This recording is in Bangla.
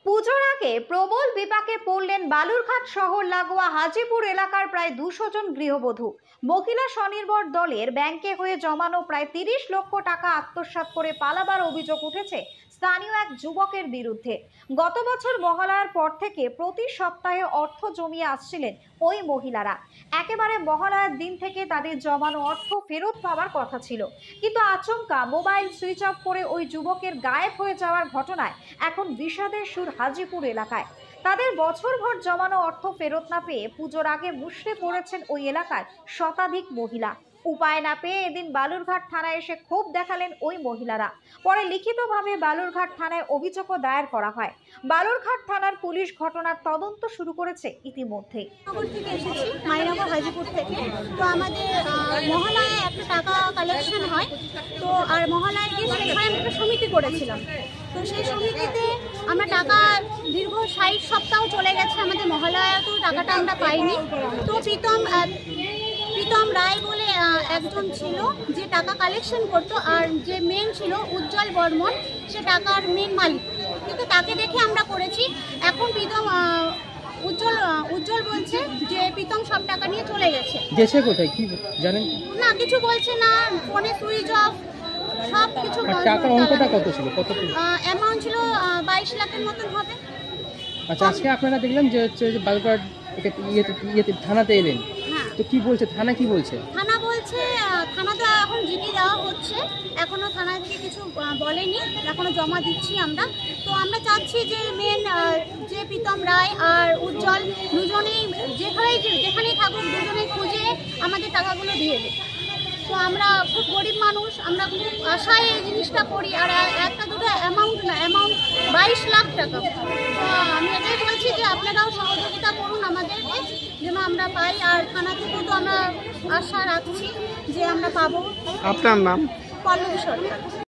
পুজোর আগে প্রবল বিপাকে পড়লেন বালুরঘাট শহর লাগোয়া হাজিপুর এলাকার প্রায় 200 জন গৃহবধূ। মহিলা স্বনির্ভর দলের ব্যাংকে হয়ে জমানো প্রায় 30 লক্ষ টাকা আত্মসাৎ করে পালাবার অভিযোগ উঠেছে স্থানীয় এক যুবকের বিরুদ্ধে। গত বছর মহালয়ার পর থেকে প্রতি সপ্তাহে অর্থ জমিয়ে আসছিলেন ওই মহিলারা। একেবারে মহালয়ার দিন থেকে তাদের জমানো অর্থ ফেরত পাওয়ার কথা ছিল, কিন্তু আচমকা মোবাইল সুইচ অফ করে ওই যুবকের গায়েব হয়ে যাওয়ার ঘটনায় এখন বিষাদের সুর হাজিপুর এলাকায়। তাদের বছরভর জমানো অর্থ ফেরত না পেয়ে পুজোর আগে মুষড়ে পড়েছেন ওই এলাকার শতাধিক মহিলা। উপায় না পেয়ে এদিন বালুরঘাট থানায় এসে ক্ষোভ দেখালেন ওই মহিলারা। পরে লিখিতভাবে বালুরঘাট থানায় অভিযোগও দায়ের করা হয়। বালুরঘাট থানার পুলিশ ঘটনার তদন্ত শুরু করেছে ইতিমধ্যে। মাইনগর হাজিপুর থেকে তো আমাদের মহালয়ায় একটা টাকা কালেকশন হয়, তো আর মহালয়ায় গিয়ে সেখানে একটা সমিতি করেছিলাম। তো সেই সমিতিতে আমরা টাকা দীর্ঘ 60 সপ্তাহ চলে গেছে, আমাদের মহালয়াতেও টাকাটা আমরা পাইনি। তো প্রীতম রায় বলে একজন ছিল যে টাকা কালেকশন করতো, আর যে মেন ছিল উজ্জ্বল বর্মন, সে টাকার মেন মালিক, কিন্তু তাকে দেখে আমরা করেছি। এখন উজ্জ্বল বলছে যে প্রীতম সব টাকা নিয়ে চলে গেছে। গেছে কোথায় কি জানেন? না, কিছু বলছে না, ফোনে সুইচ অফ, সব কিছু। টাকার অঙ্কটা কত ছিল? কত অ্যামাউন্ট ছিল 22 লাখের মতন হবে। আচ্ছা, আজকে আপনারা দেখলাম যে হচ্ছে বালুরঘাট ইয়েতে থানাতে এলেন, হ্যাঁ। তো কি বলছে থানা? কি বলছে থানা? বলছে থানাতে এখন জিডি দেওয়া হচ্ছে, এখনো থানা থেকে কিছু বলেনি, এখনো জমা দিচ্ছি আমরা। তো আমরা চাচ্ছি যে মেন যে প্রীতম রায় আর উজ্জ্বল দুজনেই যেখানেই থাকুক, দুজনেই খুঁজে আমাদের টাকাগুলো দিয়ে দেয়। তো আমরা খুব গরিব মানুষ, আমরা খুব আশায় এই জিনিসটা করি, আর একটা দুটো অ্যামাউন্ট না, অ্যামাউন্ট 22 লাখ টাকা। তো আমি এটাই বলছি যে আপনারাও সহযোগিতা করুন আমাদেরকে, যেন আমরা পাই। আর থানা থেকেও তো আমরা আশা রাখছি যে আমরা পাবো। আপনার নাম? পল্লবী সরকার।